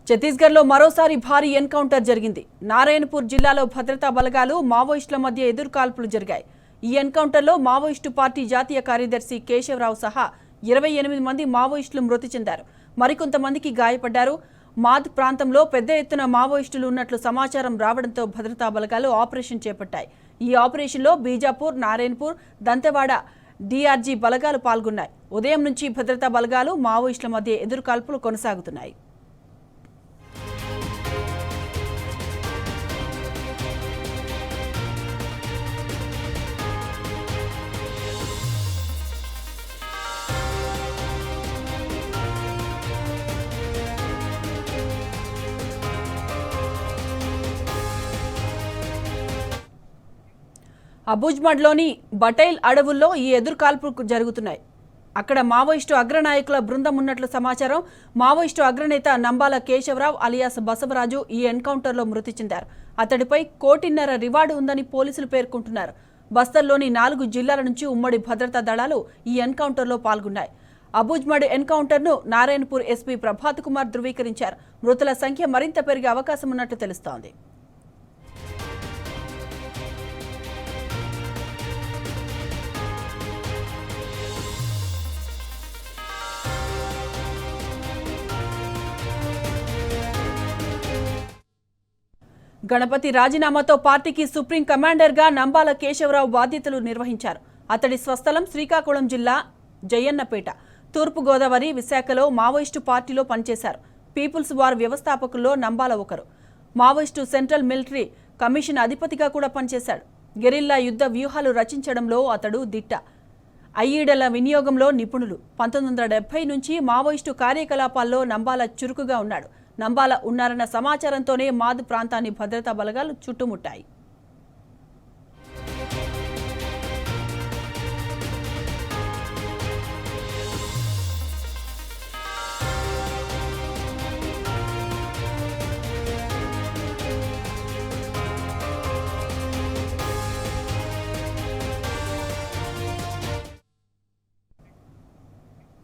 ఛత్తీస్గఢ్లో మరోసారి భారీ ఎన్కౌంటర్ జరిగింది. నారాయణపూర్ జిల్లాలో భద్రతా బలగాలు మావోయిస్టుల మధ్య ఎదురుకాల్పులు జరిగాయి. ఈ ఎన్కౌంటర్లో మావోయిస్టు పార్టీ జాతీయ కార్యదర్శి కేశవరావు సహా 28 మంది మావోయిస్టులు మృతి చెందారు. మరికొంతమందికి గాయపడ్డారు. మాద్ ప్రాంతంలో పెద్ద ఎత్తున మావోయిస్టులు ఉన్నట్లు సమాచారం రావడంతో భద్రతా బలగాలు ఆపరేషన్ చేపట్టాయి. ఈ ఆపరేషన్లో బీజాపూర్, నారాయణపూర్, దంతెవాడ డీఆర్జీ బలగాలు పాల్గొన్నాయి. ఉదయం నుంచి భద్రతా బలగాలు మావోయిస్టుల మధ్య ఎదురుకాల్పులు కొనసాగుతున్నాయి. అబుజ్మడ్లోని బటైల్ అడవుల్లో ఈ ఎదురుకాల్పులు జరుగుతున్నాయి. అక్కడ మావోయిస్టు అగ్రనాయకుల బృందం ఉన్నట్లు సమాచారం. మావోయిస్టు అగ్రనేత నంబాల కేశవరావు అలియాస్ బసవరాజు ఈ ఎన్కౌంటర్లో మృతి చెందారు. అతడిపై 1.5 కోటి రివార్డు ఉందని పోలీసులు పేర్కొంటున్నారు. బస్తర్లోని 4 జిల్లాల నుంచి ఉమ్మడి భద్రతా దళాలు ఈ ఎన్కౌంటర్లో పాల్గొన్నాయి. అబుజ్మడ్ ఎన్కౌంటర్ను నారాయణపూర్ ఎస్పీ ప్రభాత్ కుమార్ ధృవీకరించారు. మృతుల సంఖ్య మరింత పెరిగే అవకాశం ఉన్నట్లు తెలుస్తోంది. గణపతి రాజీనామాతో పార్టీకి సుప్రీం కమాండర్గా నంబాల కేశవరావు బాధ్యతలు నిర్వహించారు. అతడి స్వస్థలం శ్రీకాకుళం జిల్లా జయన్నపేట. తూర్పుగోదావరి, విశాఖలో మావోయిస్టు పార్టీలో పనిచేశారు. పీపుల్స్ వార్ వ్యవస్థాపకుల్లో నంబాల ఒకరు. మావోయిస్టు సెంట్రల్ మిలిటరీ కమిషన్ అధిపతిగా కూడా పనిచేశాడు. గెరిల్లా యుద్ధ వ్యూహాలు రచించడంలో అతడు దిట్ట. ఐఈడల వినియోగంలో నిపుణులు. 1970 నుంచి మావోయిస్టు కార్యకలాపాల్లో నంబాల చురుకుగా ఉన్నాడు. నంబాల ఉన్నారన్న సమాచారంతోనే మాద్ ప్రాంతాన్ని భద్రతా బలగాలు చుట్టుముట్టాయి.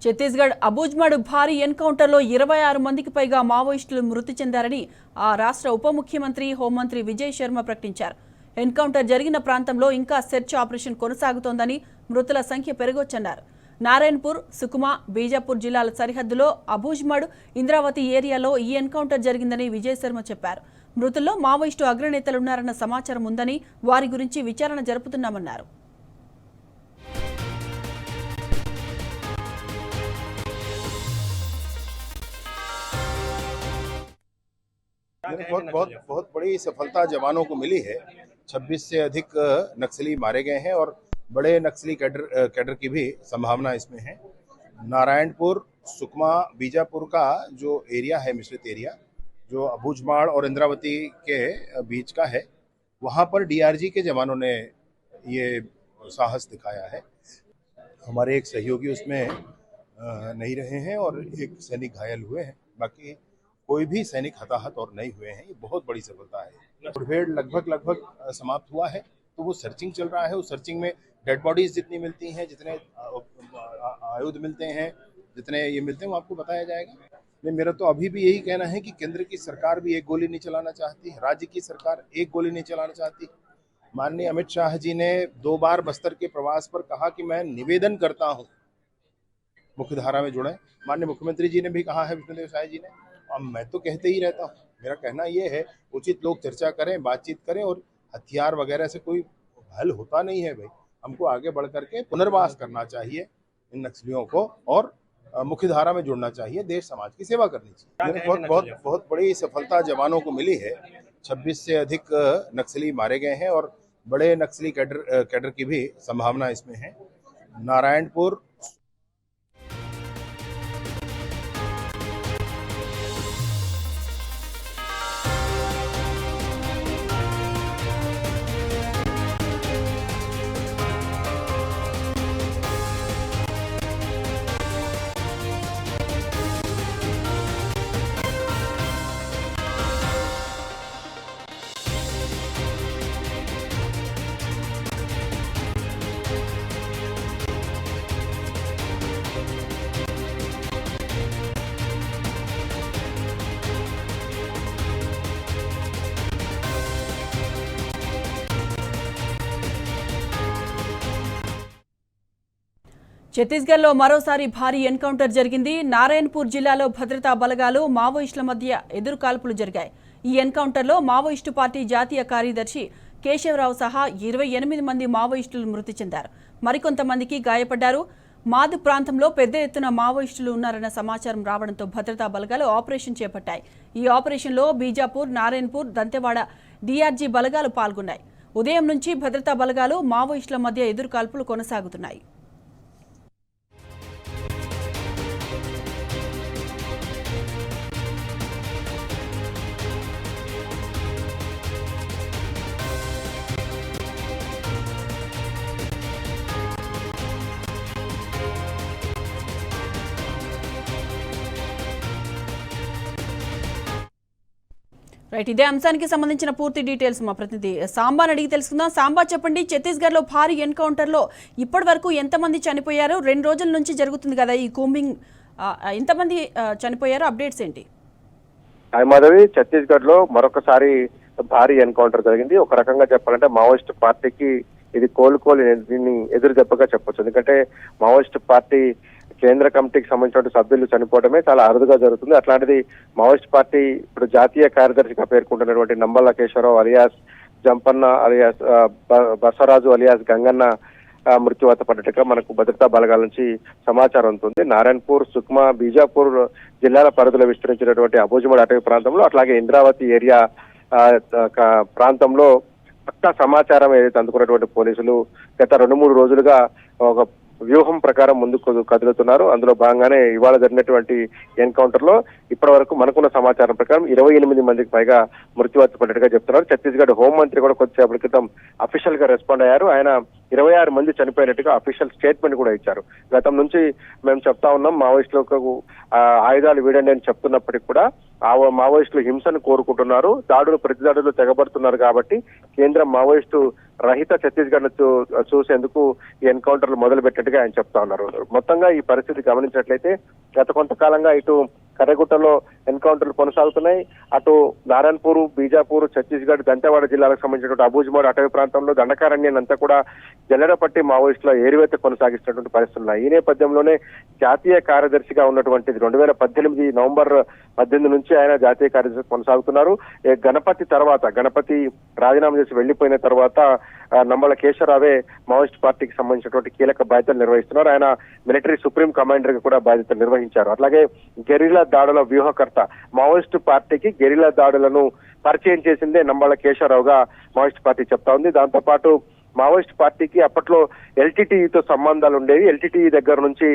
ఛత్తీస్గఢ్ అబుజ్మడ్ భారీ ఎన్కౌంటర్లో 26 మందికి పైగా మావోయిస్టులు మృతి చెందారని ఆ రాష్ట్ర ఉప ముఖ్యమంత్రి, హోంమంత్రి విజయ్ శర్మ ప్రకటించారు. ఎన్కౌంటర్ జరిగిన ప్రాంతంలో ఇంకా సెర్చ్ ఆపరేషన్ కొనసాగుతోందని, మృతుల సంఖ్య పెరగొచ్చన్నారు. నారాయణపూర్, సుకుమా, బీజాపూర్ జిల్లాల సరిహద్దులో అబుజ్మడ్, ఇంద్రావతి ఏరియాలో ఈ ఎన్కౌంటర్ జరిగిందని విజయ్ శర్మ చెప్పారు. మృతుల్లో మావోయిస్టు అగ్రనేతలున్నారన్న సమాచారం ఉందని, వారి గురించి విచారణ జరుపుతున్నామన్నారు. बहुत बड़ी सफलता जवानों को मिली है। 26 से अधिक नक्सली मारे गए हैं और बड़े नक्सली कैडर की भी संभावना इसमें है। नारायणपुर, सुकमा, बीजापुर का जो एरिया है, मिश्रित एरिया जो अबुझमाड़ और इंद्रावती के बीच का है, वहाँ पर डीआरजी के जवानों ने ये साहस दिखाया है। हमारे एक सहयोगी उसमें नहीं रहे हैं और एक सैनिक घायल हुए हैं। बाकी कोई भी सैनिक हताहत और नहीं हुए हैं। ये बहुत बड़ी सफलता है। मुठभेड़ लगभग समाप्त हुआ है, तो वो सर्चिंग चल रहा है। उस सर्चिंग में डेड बॉडीज जितनी मिलती हैं, जितने आयुध मिलते हैं, जितने ये मिलते हैं, वो आपको बताया जाएगा। नहीं, मेरा तो अभी भी यही कहना है कि केंद्र की सरकार भी एक गोली नहीं चलाना चाहती, राज्य की सरकार एक गोली नहीं चलाना चाहती। माननीय अमित शाह जी ने 2 बार बस्तर के प्रवास पर कहा कि मैं निवेदन करता हूँ मुख्यधारा में जुड़े। माननीय मुख्यमंत्री जी ने भी कहा है, विष्णुदेव साय जी ने। अब मैं तो कहते ही रहता हूँ। मेरा कहना ये है, उचित लोग चर्चा करें, बातचीत करें, और हथियार वगैरह से कोई हल होता नहीं है भाई। हमको आगे बढ़ करके पुनर्वास करना चाहिए इन नक्सलियों को, और मुख्यधारा में जुड़ना चाहिए, देश समाज की सेवा करनी चाहिए। बहुत बड़ी सफलता जवानों को मिली है। 26 से अधिक नक्सली मारे गए हैं और बड़े नक्सली कैडर की भी संभावना इसमें है। नारायणपुर, ఛత్తీస్గఢ్లో మరోసారి భారీ ఎన్కౌంటర్ జరిగింది. నారాయణపూర్ జిల్లాలో భద్రతా బలగాలు మావోయిస్టుల మధ్య ఎదురుకాల్పులు జరిగాయి. ఈ ఎన్కౌంటర్లో మావోయిస్టు పార్టీ జాతీయ కార్యదర్శి కేశవరావు సహా 28 మంది మావోయిస్టులు మృతి చెందారు. మరికొంతమందికి గాయపడ్డారు. మాదు ప్రాంతంలో పెద్ద ఎత్తున మావోయిస్టులు ఉన్నారన్న సమాచారం రావడంతో భద్రతా బలగాలు ఆపరేషన్ చేపట్టాయి. ఈ ఆపరేషన్లో బీజాపూర్, నారాయణపూర్, దంతెవాడ డీఆర్జీ బలగాలు పాల్గొన్నాయి. ఉదయం నుంచి భద్రతా బలగాలు మావోయిస్టుల మధ్య ఎదురుకాల్పులు కొనసాగుతున్నాయి. రైట్, ఇదే అంశానికి సంబంధించిన పూర్తి డీటెయిల్స్ మా ప్రతినిధి సాంబాని అడిగి తెలుసుకుందాం. సాంబా, చెప్పండి, ఛత్తీస్గఢ్లో భారీ ఎన్కౌంటర్లో ఇప్పటి వరకు ఎంతమంది చనిపోయారు? 2 రోజుల నుంచి జరుగుతుంది కదా ఈ కూంబింగ్, ఎంతమంది చనిపోయారు? అప్డేట్స్ ఏంటి? హాయ్ మాధవి, ఛత్తీస్గఢ్ లో మరొకసారి భారీ ఎన్కౌంటర్ జరిగింది. ఒక రకంగా చెప్పాలంటే మావోయిస్ట్ పార్టీకి ఇది కోలుకోలు ఎదురు దెబ్బగా చెప్పొచ్చు. ఎందుకంటే మావోయిస్ట్ పార్టీ కేంద్ర కమిటీకి సంబంధించిన సభ్యులు చనిపోవడమే చాలా అరుదుగా జరుగుతుంది. అట్లాంటిది మావోయిస్ట్ పార్టీ ఇప్పుడు జాతీయ కార్యదర్శిగా పేర్కొంటున్నటువంటి Nambala Keshava Rao alias Jampanna alias Basavaraju alias Ganganna మృత్యువాత పడ్డట్టుగా మనకు భద్రతా బలగాల నుంచి సమాచారం ఉంటుంది. నారాయణపూర్, సుక్మా, బీజాపూర్ జిల్లాల పరిధిలో విస్తరించినటువంటి అబూజమడ్ అటవీ ప్రాంతంలో, అట్లాగే ఇంద్రావతి ఏరియా ప్రాంతంలో పక్కా సమాచారం ఏదైతే అందుకున్నటువంటి పోలీసులు గత 2-3 రోజులుగా ఒక వ్యూహం ప్రకారం ముందుకు కదులుతున్నారు. అందులో భాగంగానే ఇవాళ జరిగినటువంటి ఎన్కౌంటర్ లో ఇప్పటి వరకు మనకున్న సమాచారం ప్రకారం 28 మందికి పైగా మృత్యువాత పడ్డట్టుగా చెప్తున్నారు. ఛత్తీస్గఢ్ హోంమంత్రి కూడా కొద్దిసేపటి క్రితం అఫీషియల్ గా రెస్పాండ్ అయ్యారు. ఆయన 26 మంది చనిపోయినట్టుగా అఫీషియల్ స్టేట్మెంట్ కూడా ఇచ్చారు. గతం నుంచి మేము చెప్తా ఉన్నాం మావోయిస్టులకు ఆయుధాలు వీడండి అని చెప్తున్నప్పటికీ కూడా మావోయిస్టులు హింసను కోరుకుంటున్నారు, ప్రతిదాడులు తెగబడుతున్నారు. కాబట్టి కేంద్రం మావోయిస్టు రహిత ఛత్తీస్గఢ్ చూసేందుకు ఈ ఎన్కౌంటర్లు మొదలు పెట్టినట్టుగా ఆయన చెప్తా ఉన్నారు. మొత్తంగా ఈ పరిస్థితి గమనించినట్లయితే గత కొంతకాలంగా ఇటు కర్రగుట్టలో ఎన్కౌంటర్లు కొనసాగుతున్నాయి. అటు నారాయణపూర్, బీజాపూర్, ఛత్తీస్గఢ్, దంతెవాడ జిల్లాలకు సంబంధించినటువంటి అబూజమడ్ అటవీ ప్రాంతంలో దండకారణ్యాన్ని అంతా కూడా జల్లెడపట్టి మావోయిస్టుల ఏరివేత కొనసాగిస్తున్నటువంటి పరిస్థితులు ఉన్నాయి. ఈ నేపథ్యంలోనే జాతీయ కార్యదర్శిగా ఉన్నటువంటిది 2018 నవంబర్ 18 నుంచి ఆయన జాతీయ కార్యదర్శి కొనసాగుతున్నారు. గణపతి రాజీనామా చేసి వెళ్లిపోయిన తర్వాత నంబల కేశవరావే మావోయిస్ట్ పార్టీకి సంబంధించినటువంటి కీలక బాధ్యతలు నిర్వహిస్తున్నారు. ఆయన మిలిటరీ సుప్రీం కమాండర్ గా కూడా బాధ్యతలు నిర్వహించారు. అట్లాగే గెరిల్లా దాడుల వ్యూహకర్త, మావోయిస్టు పార్టీకి గెరిల్లా దాడులను పరిచయం చేసిందే నంబల కేశవరావుగా మావోయిస్ట్ పార్టీ చెప్తా ఉంది. దాంతో పాటు మావోయిస్ట్ పార్టీకి అప్పట్లో ఎల్టీటీఈతో సంబంధాలు ఉండేవి. ఎల్టీటీఈ దగ్గర నుంచి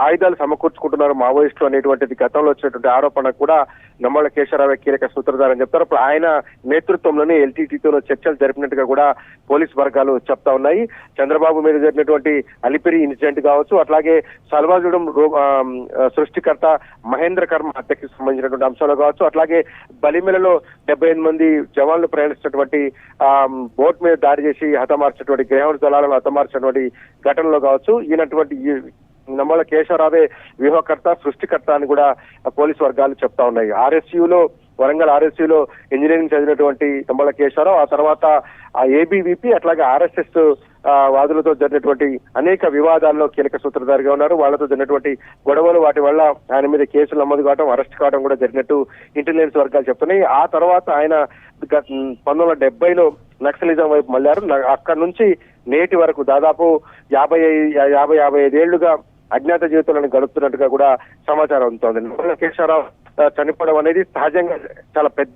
ఆయుధాలు సమకూర్చుకుంటున్నారు మావోయిస్టులు అనేటువంటిది గతంలో వచ్చినటువంటి ఆరోపణ కూడా నంబల కేశవరావు కీలక సూత్రధారని చెప్తారు. ఇప్పుడు ఆయన నేతృత్వంలోనే ఎల్టీటీతో చర్చలు జరిపినట్టుగా కూడా పోలీసు వర్గాలు చెప్తా ఉన్నాయి. చంద్రబాబు మీద జరిగినటువంటి అలిపిరి ఇన్సిడెంట్ కావచ్చు, అట్లాగే సల్వాజుడం సృష్టికర్త మహేంద్ర కర్మ హత్యకి సంబంధించినటువంటి అంశాలు కావచ్చు, అట్లాగే బలిమెలలో 78 మంది జవాన్లు ప్రయాణిస్తున్నటువంటి బోట్ మీద దాడి చేసి హతమార్చినటువంటి గ్రహణ దళాలను హతమార్చినటువంటి ఘటనలో కావచ్చు, ఈయనటువంటి నంబల కేశవరావే వ్యూహకర్త, సృష్టికర్త అని కూడా పోలీసు వర్గాలు చెప్తా ఉన్నాయి. వరంగల్ ఆర్ఎస్యూలో ఇంజనీరింగ్ చదివినటువంటి నంబల కేశవరావు ఆ తర్వాత ఆ ఏబీవీపీ అట్లాగే ఆర్ఎస్ఎస్ వాదులతో జరిగినటువంటి అనేక వివాదాల్లో కీలక సూత్రధారిగా ఉన్నారు. వాళ్లతో జరిగినటువంటి గొడవలు, వాటి వల్ల ఆయన మీద కేసులు నమోదు కావడం, అరెస్ట్ కావడం కూడా జరిగినట్టు ఇంటెలిజెన్స్ వర్గాలు చెప్తున్నాయి. ఆ తర్వాత ఆయన 1970లో నక్సలిజం వైపు మళ్లారు. అక్కడి నుంచి నేటి వరకు దాదాపు 55 ఏళ్లుగా అజ్ఞాత జీవితాలను గడుపుతున్నట్టుగా కూడా సమాచారం ఉంటుంది. నంబల కేశవరావు చనిపోవడం అనేది సహజంగా చాలా పెద్ద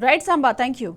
రైట్ సాంబా, థ్యాంక్ యూ.